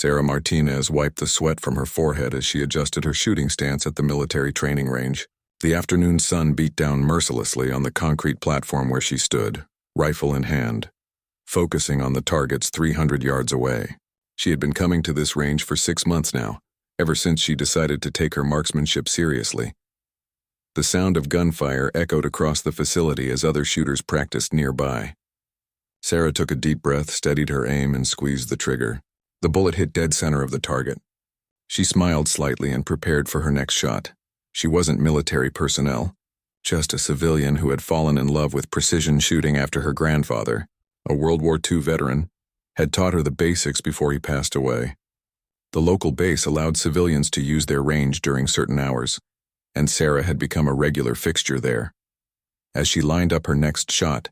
Sarah Martinez wiped the sweat from her forehead as she adjusted her shooting stance at the military training range. The afternoon sun beat down mercilessly on the concrete platform where she stood, rifle in hand, focusing on the targets 300 yards away. She had been coming to this range for 6 months now, ever since she decided to take her marksmanship seriously. The sound of gunfire echoed across the facility as other shooters practiced nearby. Sarah took a deep breath, steadied her aim, and squeezed the trigger. The bullet hit dead center of the target. She smiled slightly and prepared for her next shot. She wasn't military personnel, just a civilian who had fallen in love with precision shooting after her grandfather, a World War II veteran, had taught her the basics before he passed away. The local base allowed civilians to use their range during certain hours, and Sarah had become a regular fixture there. As she lined up her next shot,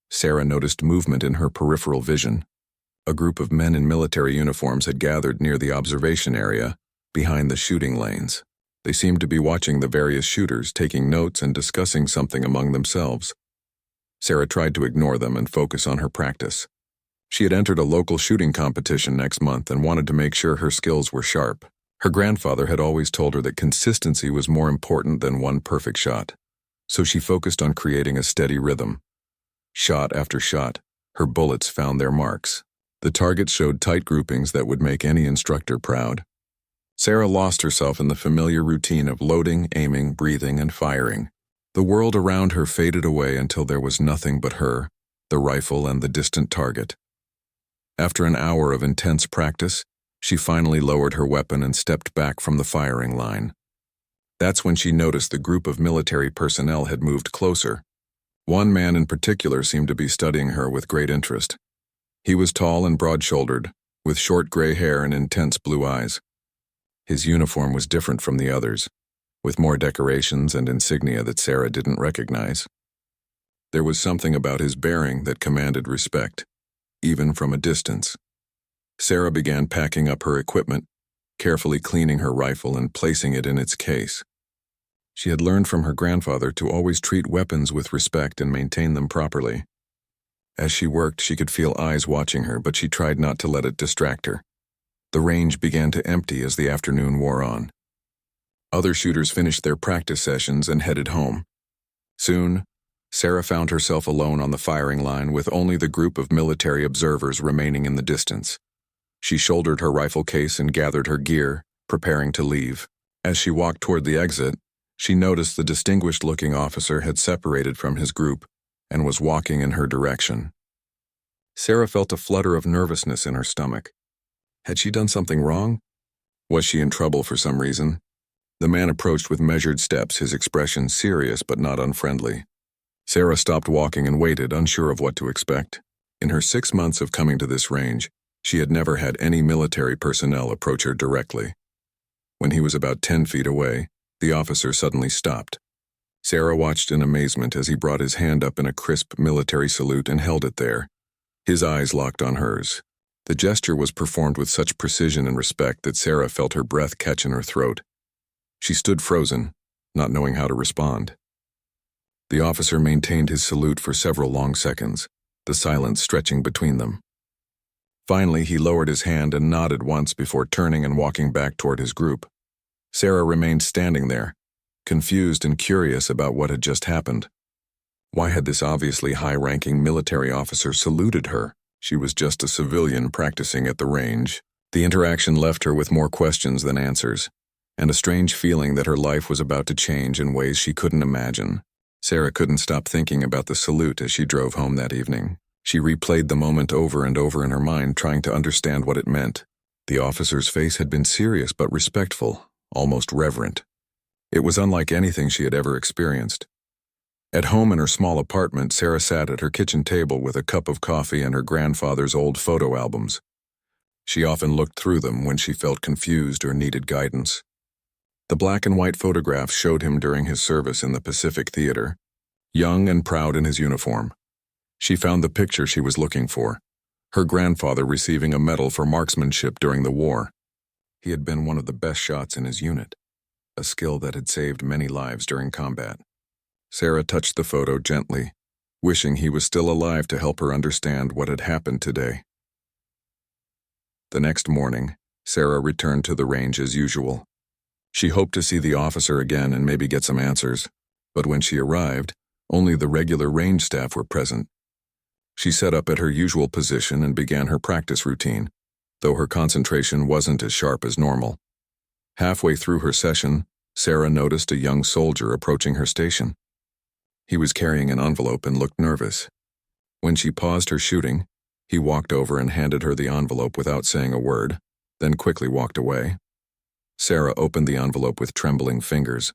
Sarah noticed movement in her peripheral vision. A group of men in military uniforms had gathered near the observation area, behind the shooting lanes. They seemed to be watching the various shooters, taking notes and discussing something among themselves. Sarah tried to ignore them and focus on her practice. She had entered a local shooting competition next month and wanted to make sure her skills were sharp. Her grandfather had always told her that consistency was more important than one perfect shot, so she focused on creating a steady rhythm. Shot after shot, her bullets found their marks. The targets showed tight groupings that would make any instructor proud. Sarah lost herself in the familiar routine of loading, aiming, breathing, and firing. The world around her faded away until there was nothing but her, the rifle, and the distant target. After an hour of intense practice, she finally lowered her weapon and stepped back from the firing line. That's when she noticed the group of military personnel had moved closer. One man in particular seemed to be studying her with great interest. He was tall and broad-shouldered, with short gray hair and intense blue eyes. His uniform was different from the others, with more decorations and insignia that Sarah didn't recognize. There was something about his bearing that commanded respect, even from a distance. Sarah began packing up her equipment, carefully cleaning her rifle and placing it in its case. She had learned from her grandfather to always treat weapons with respect and maintain them properly. As she worked, she could feel eyes watching her, but she tried not to let it distract her. The range began to empty as the afternoon wore on. Other shooters finished their practice sessions and headed home. Soon, Sarah found herself alone on the firing line with only the group of military observers remaining in the distance. She shouldered her rifle case and gathered her gear, preparing to leave. As she walked toward the exit, she noticed the distinguished-looking officer had separated from his group and was walking in her direction. Sarah felt a flutter of nervousness in her stomach. Had she done something wrong? Was she in trouble for some reason? The man approached with measured steps, his expression serious but not unfriendly. Sarah stopped walking and waited, unsure of what to expect. In her 6 months of coming to this range, she had never had any military personnel approach her directly. When he was about 10 feet away, the officer suddenly stopped. Sarah watched in amazement as he brought his hand up in a crisp military salute and held it there. His eyes locked on hers. The gesture was performed with such precision and respect that Sarah felt her breath catch in her throat. She stood frozen, not knowing how to respond. The officer maintained his salute for several long seconds, the silence stretching between them. Finally, he lowered his hand and nodded once before turning and walking back toward his group. Sarah remained standing there, confused and curious about what had just happened. Why had this obviously high-ranking military officer saluted her? She was just a civilian practicing at the range. The interaction left her with more questions than answers, and a strange feeling that her life was about to change in ways she couldn't imagine. Sarah couldn't stop thinking about the salute as she drove home that evening. She replayed the moment over and over in her mind, trying to understand what it meant. The officer's face had been serious but respectful, almost reverent. It was unlike anything she had ever experienced. At home in her small apartment, Sarah sat at her kitchen table with a cup of coffee and her grandfather's old photo albums. She often looked through them when she felt confused or needed guidance. The black and white photographs showed him during his service in the Pacific Theater, young and proud in his uniform. She found the picture she was looking for, her grandfather receiving a medal for marksmanship during the war. He had been one of the best shots in his unit, a skill that had saved many lives during combat. Sarah touched the photo gently, wishing he was still alive to help her understand what had happened today. The next morning, Sarah returned to the range as usual. She hoped to see the officer again and maybe get some answers, but when she arrived, only the regular range staff were present. She set up at her usual position and began her practice routine, though her concentration wasn't as sharp as normal. Halfway through her session, Sarah noticed a young soldier approaching her station. He was carrying an envelope and looked nervous. When she paused her shooting, he walked over and handed her the envelope without saying a word, then quickly walked away. Sarah opened the envelope with trembling fingers.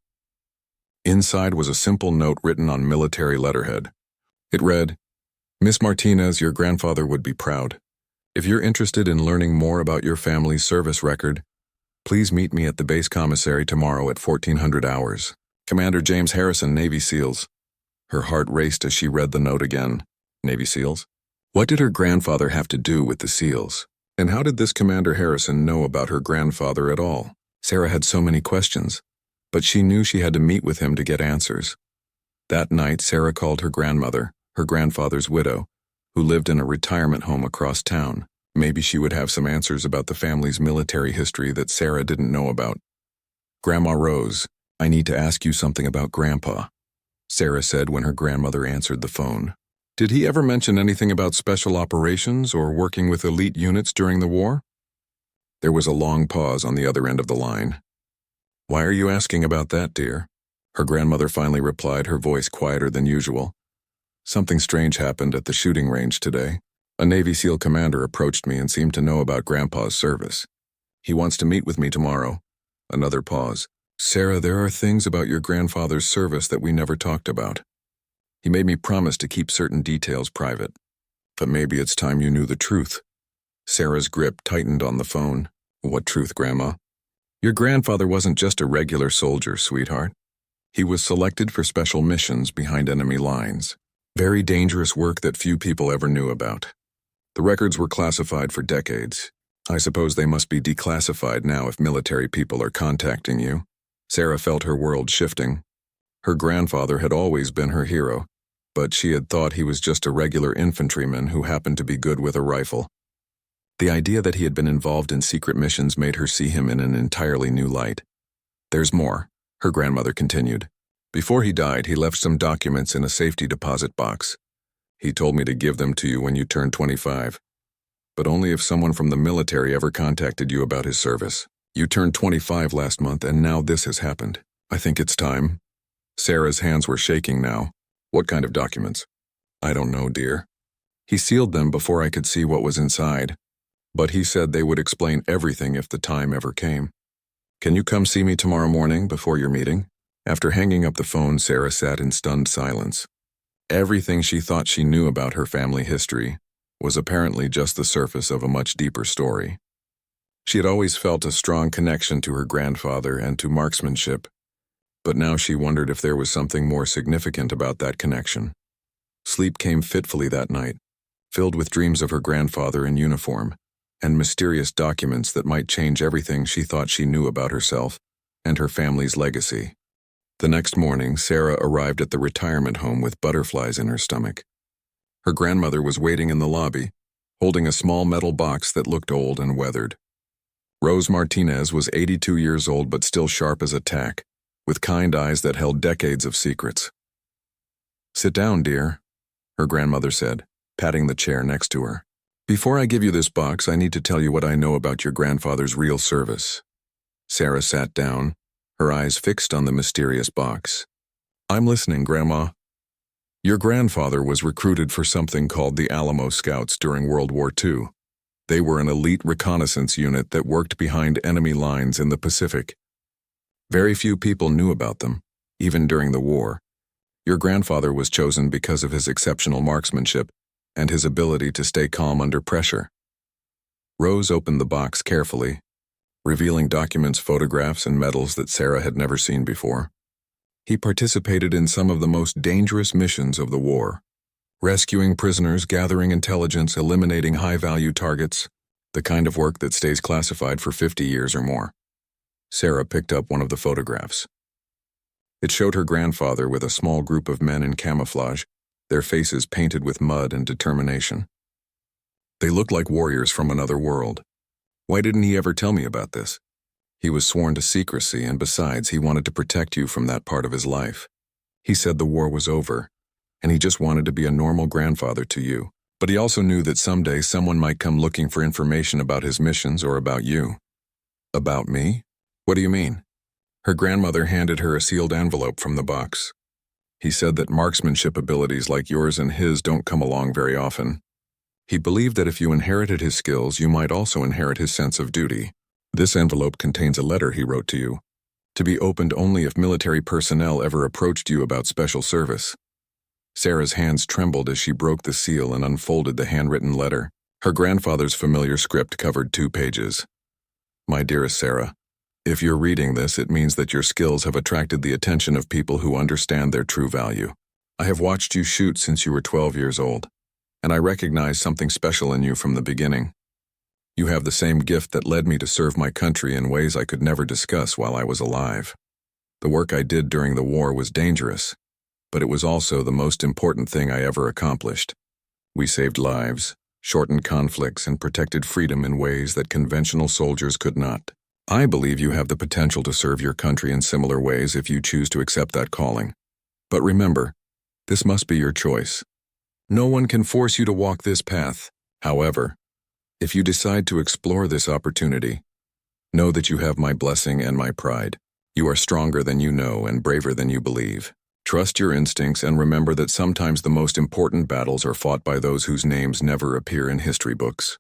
Inside was a simple note written on military letterhead. It read, "Miss Martinez, your grandfather would be proud. If you're interested in learning more about your family's service record, please meet me at the base commissary tomorrow at 1400 hours. Commander James Harrison, Navy SEALs." Her heart raced as she read the note again. Navy SEALs? What did her grandfather have to do with the SEALs? And how did this Commander Harrison know about her grandfather at all? Sarah had so many questions, but she knew she had to meet with him to get answers. That night, Sarah called her grandmother, her grandfather's widow, who lived in a retirement home across town. Maybe she would have some answers about the family's military history that Sarah didn't know about. "Grandma Rose, I need to ask you something about Grandpa," Sarah said when her grandmother answered the phone. "Did he ever mention anything about special operations or working with elite units during the war?" There was a long pause on the other end of the line. "Why are you asking about that, dear?" Her grandmother finally replied, her voice quieter than usual. "Something strange happened at the shooting range today. A Navy SEAL commander approached me and seemed to know about Grandpa's service. He wants to meet with me tomorrow." Another pause. "Sarah, there are things about your grandfather's service that we never talked about. He made me promise to keep certain details private. But maybe it's time you knew the truth." Sarah's grip tightened on the phone. "What truth, Grandma?" "Your grandfather wasn't just a regular soldier, sweetheart. He was selected for special missions behind enemy lines. Very dangerous work that few people ever knew about. The records were classified for decades. I suppose they must be declassified now if military people are contacting you." Sarah felt her world shifting. Her grandfather had always been her hero, but she had thought he was just a regular infantryman who happened to be good with a rifle. The idea that he had been involved in secret missions made her see him in an entirely new light. "There's more," her grandmother continued. "Before he died, he left some documents in a safety deposit box. He told me to give them to you when you turned 25. But only if someone from the military ever contacted you about his service. You turned 25 last month, and now this has happened. I think it's time." Sarah's hands were shaking now. "What kind of documents?" "I don't know, dear. He sealed them before I could see what was inside, but he said they would explain everything if the time ever came. Can you come see me tomorrow morning before your meeting?" After hanging up the phone, Sarah sat in stunned silence. Everything she thought she knew about her family history was apparently just the surface of a much deeper story. She had always felt a strong connection to her grandfather and to marksmanship, but now she wondered if there was something more significant about that connection. Sleep came fitfully that night, filled with dreams of her grandfather in uniform and mysterious documents that might change everything she thought she knew about herself and her family's legacy. The next morning, Sarah arrived at the retirement home with butterflies in her stomach. Her grandmother was waiting in the lobby, holding a small metal box that looked old and weathered. Rose Martinez was 82 years old but still sharp as a tack, with kind eyes that held decades of secrets. "Sit down, dear," her grandmother said, patting the chair next to her. "Before I give you this box, I need to tell you what I know about your grandfather's real service." Sarah sat down, her eyes fixed on the mysterious box. "I'm listening, Grandma." "Your grandfather was recruited for something called the Alamo Scouts during World War II. They were an elite reconnaissance unit that worked behind enemy lines in the Pacific. Very few people knew about them, even during the war. Your grandfather was chosen because of his exceptional marksmanship and his ability to stay calm under pressure." Rose opened the box carefully, revealing documents, photographs, and medals that Sarah had never seen before. He participated in some of the most dangerous missions of the war, rescuing prisoners, gathering intelligence, eliminating high-value targets, the kind of work that stays classified for 50 years or more. Sarah picked up one of the photographs. It showed her grandfather with a small group of men in camouflage, their faces painted with mud and determination. They looked like warriors from another world. Why didn't he ever tell me about this? He was sworn to secrecy, and besides, he wanted to protect you from that part of his life. He said the war was over, and he just wanted to be a normal grandfather to you. But he also knew that someday someone might come looking for information about his missions or about you. About me? What do you mean? Her grandmother handed her a sealed envelope from the box. He said that marksmanship abilities like yours and his don't come along very often. He believed that if you inherited his skills, you might also inherit his sense of duty. This envelope contains a letter he wrote to you, to be opened only if military personnel ever approached you about special service. Sarah's hands trembled as she broke the seal and unfolded the handwritten letter. Her grandfather's familiar script covered 2 pages. My dearest Sarah, if you're reading this, it means that your skills have attracted the attention of people who understand their true value. I have watched you shoot since you were 12 years old, and I recognize something special in you from the beginning. You have the same gift that led me to serve my country in ways I could never discuss while I was alive. The work I did during the war was dangerous, but it was also the most important thing I ever accomplished. We saved lives, shortened conflicts, and protected freedom in ways that conventional soldiers could not. I believe you have the potential to serve your country in similar ways if you choose to accept that calling. But remember, this must be your choice. No one can force you to walk this path. However, if you decide to explore this opportunity, know that you have my blessing and my pride. You are stronger than you know and braver than you believe. Trust your instincts and remember that sometimes the most important battles are fought by those whose names never appear in history books.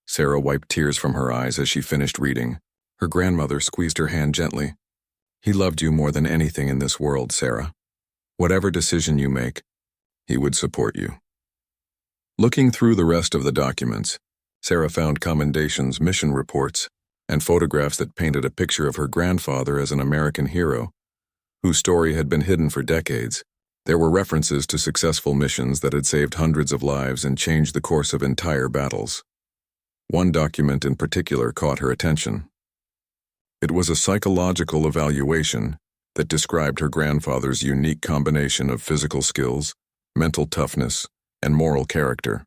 Sarah wiped tears from her eyes as she finished reading. Her grandmother squeezed her hand gently. He loved you more than anything in this world, Sarah. Whatever decision you make, he would support you. Looking through the rest of the documents, Sarah found commendations, mission reports, and photographs that painted a picture of her grandfather as an American hero, whose story had been hidden for decades. There were references to successful missions that had saved hundreds of lives and changed the course of entire battles. One document in particular caught her attention. It was a psychological evaluation that described her grandfather's unique combination of physical skills, mental toughness, and moral character.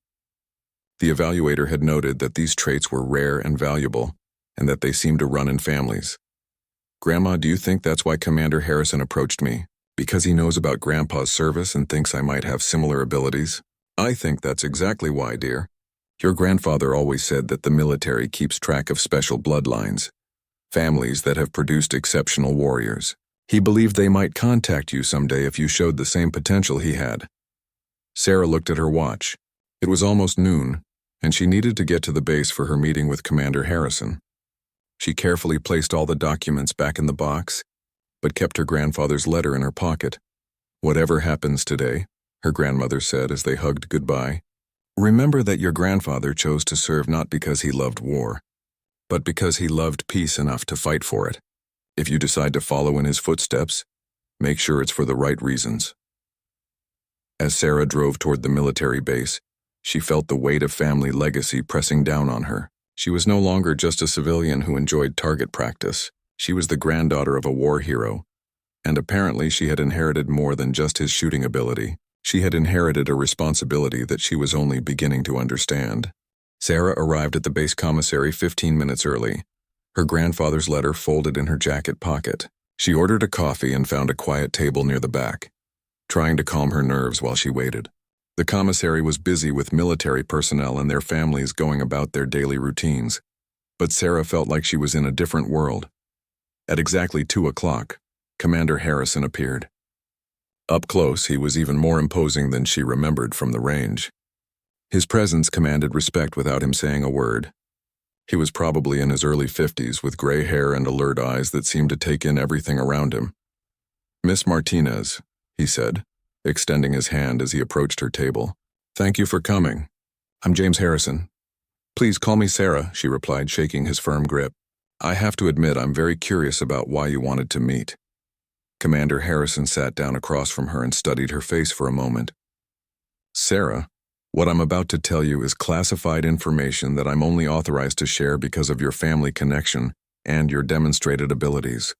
The evaluator had noted that these traits were rare and valuable, and that they seemed to run in families. Grandma, do you think that's why Commander Harrison approached me? Because he knows about Grandpa's service and thinks I might have similar abilities? I think that's exactly why, dear. Your grandfather always said that the military keeps track of special bloodlines, families that have produced exceptional warriors. He believed they might contact you someday if you showed the same potential he had. Sarah looked at her watch. It was almost noon, and she needed to get to the base for her meeting with Commander Harrison. She carefully placed all the documents back in the box, but kept her grandfather's letter in her pocket. Whatever happens today, her grandmother said as they hugged goodbye, remember that your grandfather chose to serve not because he loved war, but because he loved peace enough to fight for it. If you decide to follow in his footsteps, make sure it's for the right reasons. As Sarah drove toward the military base, she felt the weight of family legacy pressing down on her. She was no longer just a civilian who enjoyed target practice. She was the granddaughter of a war hero, and apparently she had inherited more than just his shooting ability. She had inherited a responsibility that she was only beginning to understand. Sarah arrived at the base commissary 15 minutes early, her grandfather's letter folded in her jacket pocket. She ordered a coffee and found a quiet table near the back, trying to calm her nerves while she waited. The commissary was busy with military personnel and their families going about their daily routines, but Sarah felt like she was in a different world. At exactly 2 o'clock, Commander Harrison appeared. Up close, he was even more imposing than she remembered from the range. His presence commanded respect without him saying a word. He was probably in his early 50s with gray hair and alert eyes that seemed to take in everything around him. Miss Martinez, he said, extending his hand as he approached her table. Thank you for coming. I'm James Harrison. Please call me Sarah, she replied, shaking his firm grip. I have to admit I'm very curious about why you wanted to meet. Commander Harrison sat down across from her and studied her face for a moment. Sarah, what I'm about to tell you is classified information that I'm only authorized to share because of your family connection and your demonstrated abilities.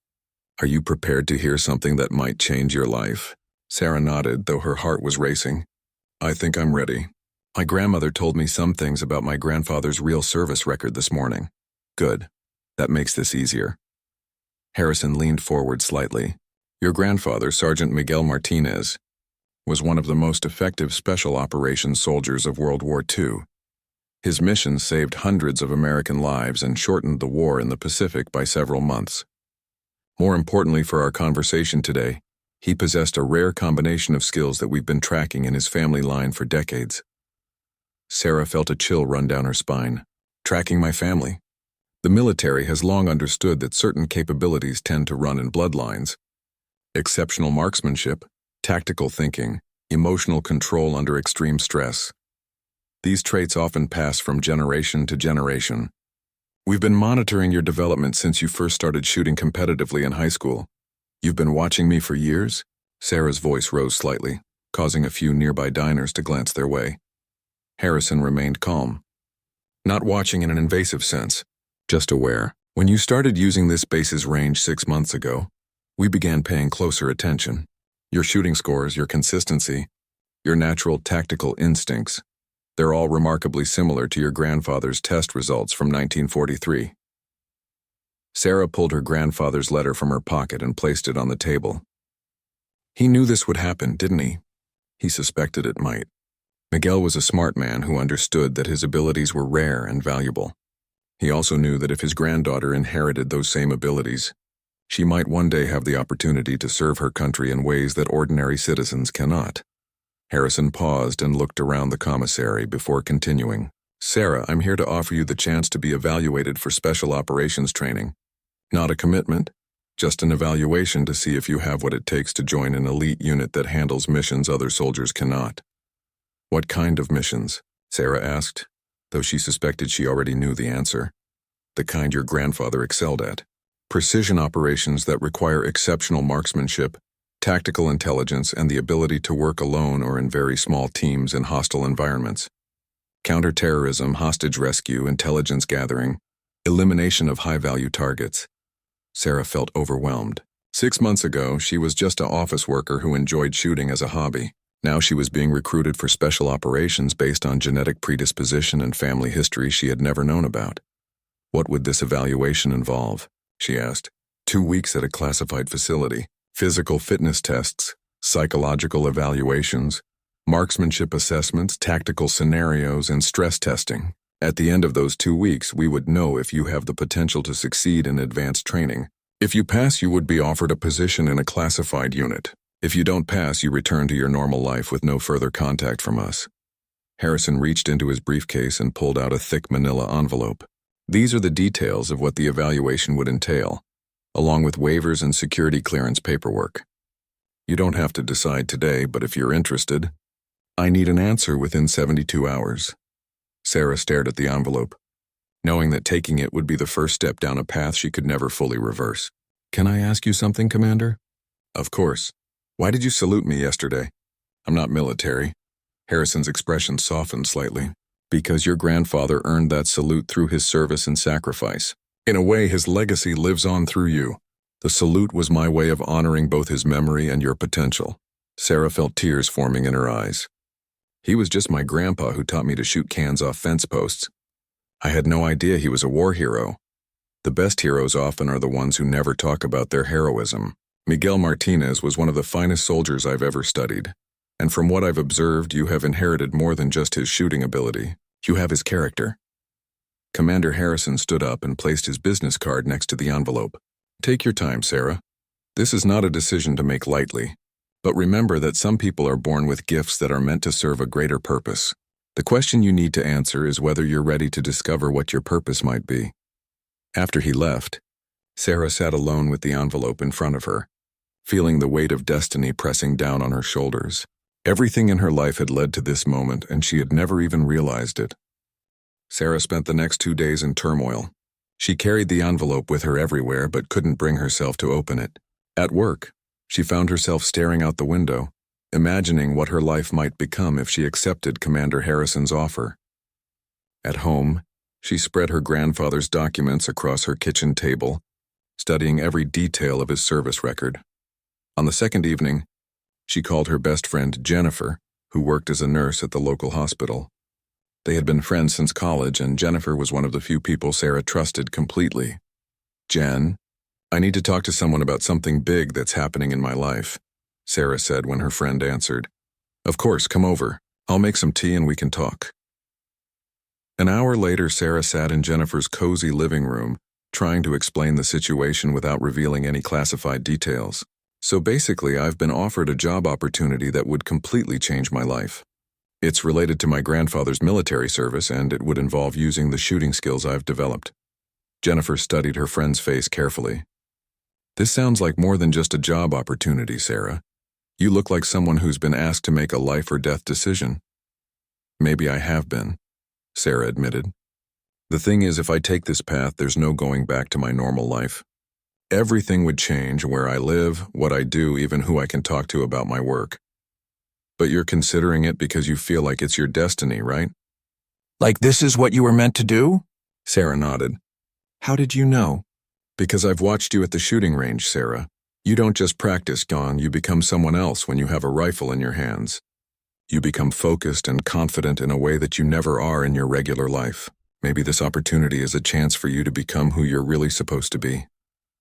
Are you prepared to hear something that might change your life? Sarah nodded, though her heart was racing. I think I'm ready. My grandmother told me some things about my grandfather's real service record this morning. Good. That makes this easier. Harrison leaned forward slightly. Your grandfather, Sergeant Miguel Martinez, was one of the most effective special operations soldiers of World War II. His mission saved hundreds of American lives and shortened the war in the Pacific by several months. More importantly for our conversation today, he possessed a rare combination of skills that we've been tracking in his family line for decades. Sarah felt a chill run down her spine. Tracking my family? The military has long understood that certain capabilities tend to run in bloodlines. Exceptional marksmanship, tactical thinking, emotional control under extreme stress. These traits often pass from generation to generation. We've been monitoring your development since you first started shooting competitively in high school. You've been watching me for years? Sarah's voice rose slightly, causing a few nearby diners to glance their way. Harrison remained calm. Not watching in an invasive sense, just aware. When you started using this base's range 6 months ago, we began paying closer attention. Your shooting scores, your consistency, your natural tactical instincts, they're all remarkably similar to your grandfather's test results from 1943. Sarah pulled her grandfather's letter from her pocket and placed it on the table. He knew this would happen, didn't he? He suspected it might. Miguel was a smart man who understood that his abilities were rare and valuable. He also knew that if his granddaughter inherited those same abilities, she might one day have the opportunity to serve her country in ways that ordinary citizens cannot. Harrison paused and looked around the commissary before continuing. Sarah, I'm here to offer you the chance to be evaluated for special operations training. Not a commitment, just an evaluation to see if you have what it takes to join an elite unit that handles missions other soldiers cannot. What kind of missions? Sarah asked, though she suspected she already knew the answer. The kind your grandfather excelled at. Precision operations that require exceptional marksmanship, tactical intelligence, and the ability to work alone or in very small teams in hostile environments. Counterterrorism, hostage rescue, intelligence gathering, elimination of high-value targets. Sarah felt overwhelmed. 6 months ago, she was just an office worker who enjoyed shooting as a hobby. Now she was being recruited for special operations based on genetic predisposition and family history she had never known about. What would this evaluation involve? She asked. 2 weeks at a classified facility. Physical fitness tests, psychological evaluations, marksmanship assessments, tactical scenarios, and stress testing. At the end of those 2 weeks, we would know if you have the potential to succeed in advanced training. If you pass, you would be offered a position in a classified unit. If you don't pass, you return to your normal life with no further contact from us. Harrison reached into his briefcase and pulled out a thick manila envelope. These are the details of what the evaluation would entail, along with waivers and security clearance paperwork. You don't have to decide today, but if you're interested, I need an answer within 72 hours. Sarah stared at the envelope, knowing that taking it would be the first step down a path she could never fully reverse. Can I ask you something, Commander? Of course. Why did you salute me yesterday? I'm not military. Harrison's expression softened slightly. Because your grandfather earned that salute through his service and sacrifice. In a way, his legacy lives on through you. The salute was my way of honoring both his memory and your potential. Sarah felt tears forming in her eyes. He was just my grandpa who taught me to shoot cans off fence posts. I had no idea he was a war hero. The best heroes often are the ones who never talk about their heroism. Miguel Martinez was one of the finest soldiers I've ever studied. And from what I've observed, you have inherited more than just his shooting ability. You have his character. Commander Harrison stood up and placed his business card next to the envelope. Take your time, Sarah. This is not a decision to make lightly. But remember that some people are born with gifts that are meant to serve a greater purpose. The question you need to answer is whether you're ready to discover what your purpose might be. After he left, Sarah sat alone with the envelope in front of her, feeling the weight of destiny pressing down on her shoulders. Everything in her life had led to this moment, and she had never even realized it. Sarah spent the next 2 days in turmoil. She carried the envelope with her everywhere but couldn't bring herself to open it. At work, she found herself staring out the window, imagining what her life might become if she accepted Commander Harrison's offer. At home, she spread her grandfather's documents across her kitchen table, studying every detail of his service record. On the second evening, she called her best friend Jennifer, who worked as a nurse at the local hospital. They had been friends since college, and Jennifer was one of the few people Sarah trusted completely. "Jen, I need to talk to someone about something big that's happening in my life," Sarah said when her friend answered. "Of course, come over. I'll make some tea and we can talk." An hour later, Sarah sat in Jennifer's cozy living room, trying to explain the situation without revealing any classified details. "So basically, I've been offered a job opportunity that would completely change my life. It's related to my grandfather's military service, and it would involve using the shooting skills I've developed." Jennifer studied her friend's face carefully. "This sounds like more than just a job opportunity, Sarah. You look like someone who's been asked to make a life or death decision." "Maybe I have been," Sarah admitted. "The thing is, if I take this path, there's no going back to my normal life. Everything would change: where I live, what I do, even who I can talk to about my work." "But you're considering it because you feel like it's your destiny, right?" "Like this is what you were meant to do?" Sarah nodded. "How did you know?" "Because I've watched you at the shooting range, Sarah. You don't just practice, Gone, you become someone else when you have a rifle in your hands. You become focused and confident in a way that you never are in your regular life. Maybe this opportunity is a chance for you to become who you're really supposed to be."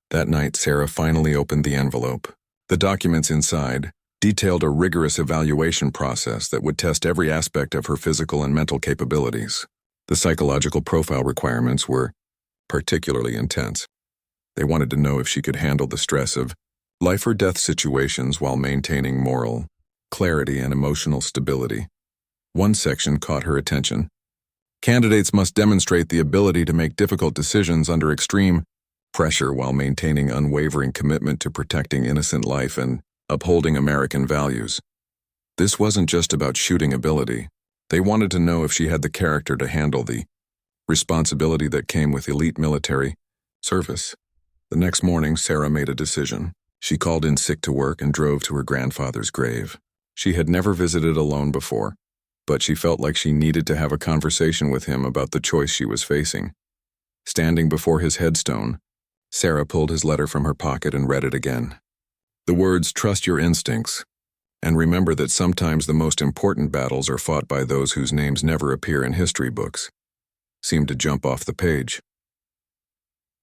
That night, Sarah finally opened the envelope. The documents inside detailed a rigorous evaluation process that would test every aspect of her physical and mental capabilities. The psychological profile requirements were particularly intense. They wanted to know if she could handle the stress of life or death situations while maintaining moral clarity and emotional stability. One section caught her attention. Candidates must demonstrate the ability to make difficult decisions under extreme pressure while maintaining unwavering commitment to protecting innocent life and upholding American values. This wasn't just about shooting ability. They wanted to know if she had the character to handle the responsibility that came with elite military service. The next morning, Sarah made a decision. She called in sick to work and drove to her grandfather's grave. She had never visited alone before, but she felt like she needed to have a conversation with him about the choice she was facing. Standing before his headstone, Sarah pulled his letter from her pocket and read it again. The words, "Trust your instincts, and remember that sometimes the most important battles are fought by those whose names never appear in history books," seemed to jump off the page.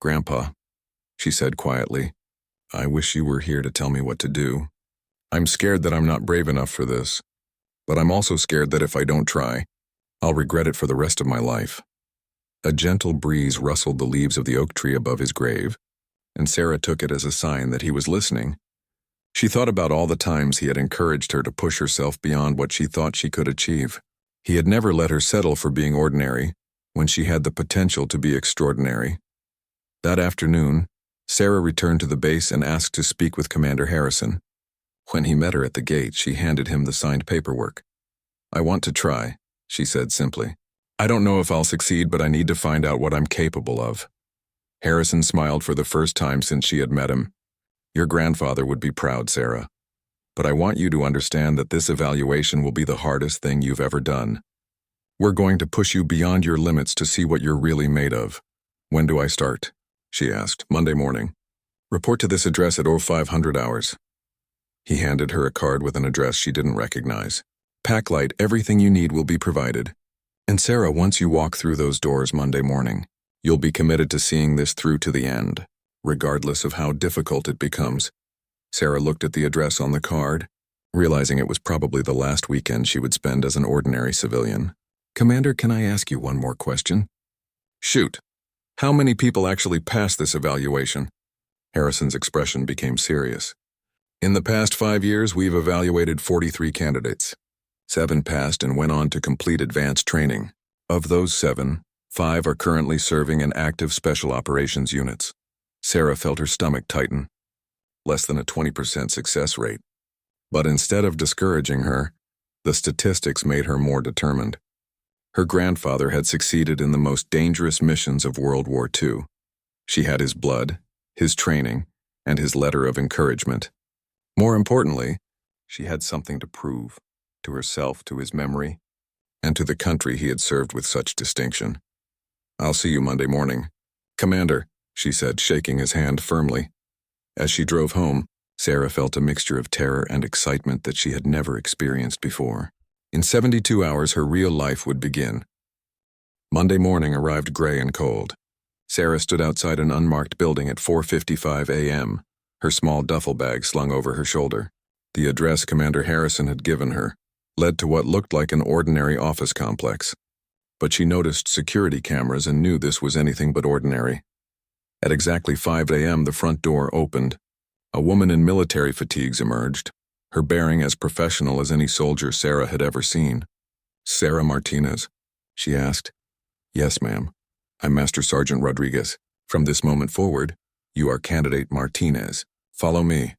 "Grandpa," she said quietly, "I wish you were here to tell me what to do. I'm scared that I'm not brave enough for this, but I'm also scared that if I don't try, I'll regret it for the rest of my life." A gentle breeze rustled the leaves of the oak tree above his grave, and Sarah took it as a sign that he was listening. She thought about all the times he had encouraged her to push herself beyond what she thought she could achieve. He had never let her settle for being ordinary when she had the potential to be extraordinary. That afternoon, Sarah returned to the base and asked to speak with Commander Harrison. When he met her at the gate, she handed him the signed paperwork. "I want to try," she said simply. "I don't know if I'll succeed, but I need to find out what I'm capable of." Harrison smiled for the first time since she had met him. "Your grandfather would be proud, Sarah. But I want you to understand that this evaluation will be the hardest thing you've ever done. We're going to push you beyond your limits to see what you're really made of." "When do I start?" she asked. "Monday morning. Report to this address at 0500 hours. He handed her a card with an address she didn't recognize. "Pack light, everything you need will be provided. And Sarah, once you walk through those doors Monday morning, you'll be committed to seeing this through to the end, regardless of how difficult it becomes." Sarah looked at the address on the card, realizing it was probably the last weekend she would spend as an ordinary civilian. "Commander, can I ask you one more question?" "Shoot. How many people actually pass this evaluation?" Harrison's expression became serious. "In the past 5 years, we've evaluated 43 candidates. 7 passed and went on to complete advanced training. Of those 7, 5 are currently serving in active special operations units." Sarah felt her stomach tighten. Less than a 20% success rate. But instead of discouraging her, the statistics made her more determined. Her grandfather had succeeded in the most dangerous missions of World War II. She had his blood, his training, and his letter of encouragement. More importantly, she had something to prove, to herself, to his memory, and to the country he had served with such distinction. "I'll see you Monday morning." "Commander," she said, shaking his hand firmly. As she drove home, Sarah felt a mixture of terror and excitement that she had never experienced before. In 72 hours, her real life would begin. Monday morning arrived gray and cold. Sarah stood outside an unmarked building at 4:55 a.m., her small duffel bag slung over her shoulder. The address Commander Harrison had given her led to what looked like an ordinary office complex. But she noticed security cameras and knew this was anything but ordinary. At exactly 5 a.m., the front door opened. A woman in military fatigues emerged, her bearing as professional as any soldier Sarah had ever seen. "Sarah Martinez?" she asked. "Yes, ma'am. I'm Master Sergeant Rodriguez. From this moment forward, you are Candidate Martinez. Follow me."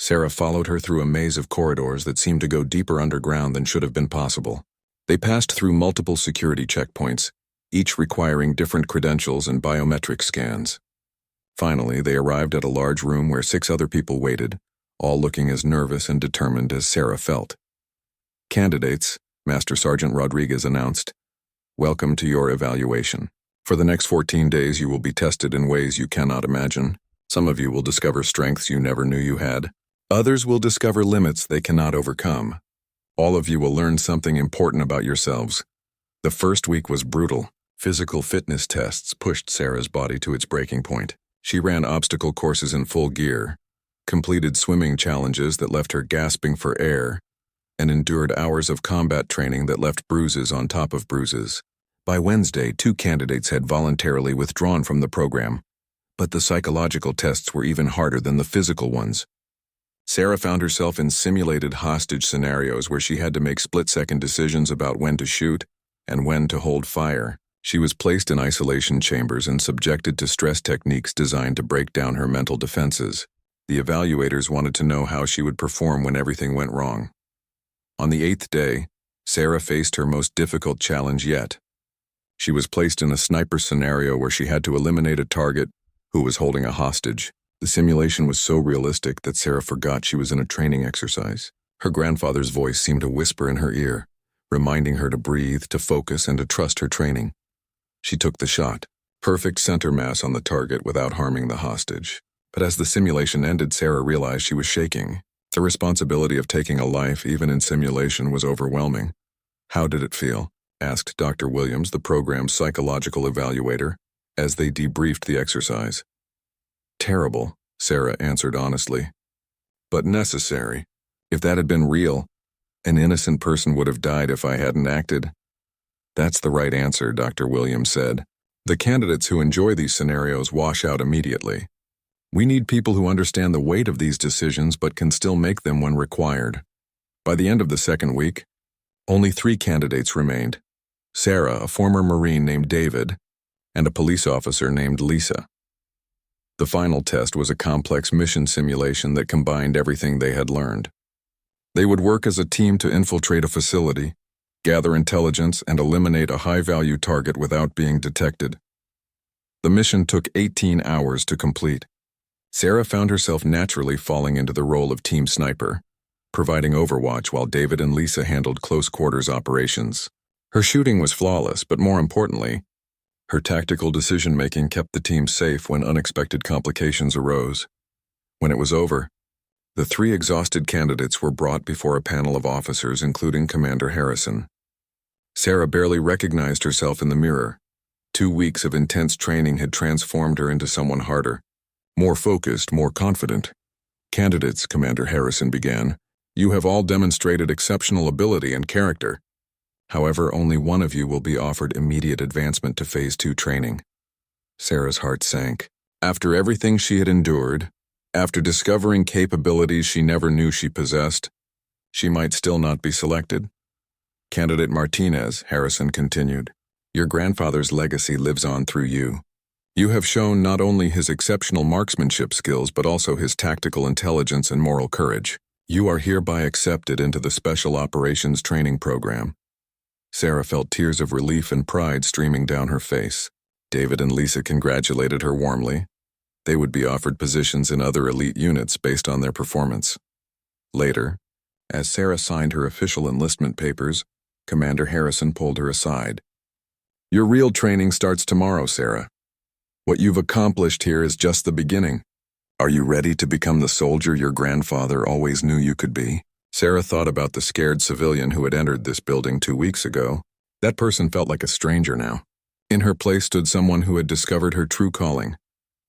Sarah followed her through a maze of corridors that seemed to go deeper underground than should have been possible. They passed through multiple security checkpoints, each requiring different credentials and biometric scans. Finally, they arrived at a large room where 6 other people waited, all looking as nervous and determined as Sarah felt. "Candidates," Master Sergeant Rodriguez announced, "welcome to your evaluation. For the next 14 days you will be tested in ways you cannot imagine. Some of you will discover strengths you never knew you had. Others will discover limits they cannot overcome. All of you will learn something important about yourselves." The first week was brutal. Physical fitness tests pushed Sarah's body to its breaking point. She ran obstacle courses in full gear, completed swimming challenges that left her gasping for air, and endured hours of combat training that left bruises on top of bruises. By Wednesday, 2 candidates had voluntarily withdrawn from the program, but the psychological tests were even harder than the physical ones. Sarah found herself in simulated hostage scenarios where she had to make split-second decisions about when to shoot and when to hold fire. She was placed in isolation chambers and subjected to stress techniques designed to break down her mental defenses. The evaluators wanted to know how she would perform when everything went wrong. On the 8th day, Sarah faced her most difficult challenge yet. She was placed in a sniper scenario where she had to eliminate a target who was holding a hostage. The simulation was so realistic that Sarah forgot she was in a training exercise. Her grandfather's voice seemed to whisper in her ear, reminding her to breathe, to focus, and to trust her training. She took the shot. Perfect center mass on the target without harming the hostage. But as the simulation ended, Sarah realized she was shaking. The responsibility of taking a life, even in simulation, was overwhelming. "How did it feel?" asked Dr. Williams, the program's psychological evaluator, as they debriefed the exercise. "Terrible," Sarah answered honestly. "But necessary. If that had been real, an innocent person would have died if I hadn't acted." "That's the right answer," Dr. Williams said. "The candidates who enjoy these scenarios wash out immediately. We need people who understand the weight of these decisions but can still make them when required." By the end of the second week, only 3 candidates remained: Sarah, a former Marine named David, and a police officer named Lisa. The final test was a complex mission simulation that combined everything they had learned. They would work as a team to infiltrate a facility, gather intelligence, and eliminate a high-value target without being detected. The mission took 18 hours to complete. Sarah found herself naturally falling into the role of team sniper, providing overwatch while David and Lisa handled close-quarters operations. Her shooting was flawless, but more importantly, her tactical decision-making kept the team safe when unexpected complications arose. When it was over, the 3 exhausted candidates were brought before a panel of officers, including Commander Harrison. Sarah barely recognized herself in the mirror. 2 weeks of intense training had transformed her into someone harder, more focused, more confident. "Candidates," Commander Harrison began, "you have all demonstrated exceptional ability and character. However, only one of you will be offered immediate advancement to Phase 2 training." Sarah's heart sank. After everything she had endured, after discovering capabilities she never knew she possessed, she might still not be selected. "Candidate Martinez," Harrison continued, "your grandfather's legacy lives on through you. You have shown not only his exceptional marksmanship skills but also his tactical intelligence and moral courage. You are hereby accepted into the Special Operations Training Program." Sarah felt tears of relief and pride streaming down her face. David and Lisa congratulated her warmly. They would be offered positions in other elite units based on their performance. Later, as Sarah signed her official enlistment papers, Commander Harrison pulled her aside. "Your real training starts tomorrow, Sarah. What you've accomplished here is just the beginning. Are you ready to become the soldier your grandfather always knew you could be?" Sarah thought about the scared civilian who had entered this building 2 weeks ago. That person felt like a stranger now. In her place stood someone who had discovered her true calling,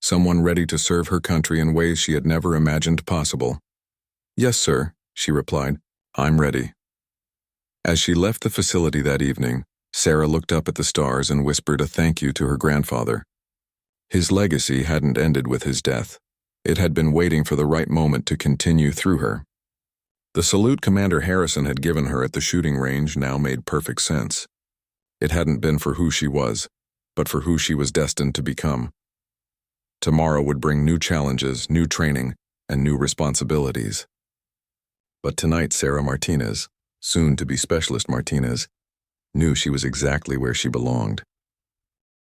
someone ready to serve her country in ways she had never imagined possible. "Yes, sir," she replied. "I'm ready." As she left the facility that evening, Sarah looked up at the stars and whispered a thank you to her grandfather. His legacy hadn't ended with his death. It had been waiting for the right moment to continue through her. The salute Commander Harrison had given her at the shooting range now made perfect sense. It hadn't been for who she was, but for who she was destined to become. Tomorrow would bring new challenges, new training, and new responsibilities. But tonight Sarah Martinez, soon to be Specialist Martinez, knew she was exactly where she belonged.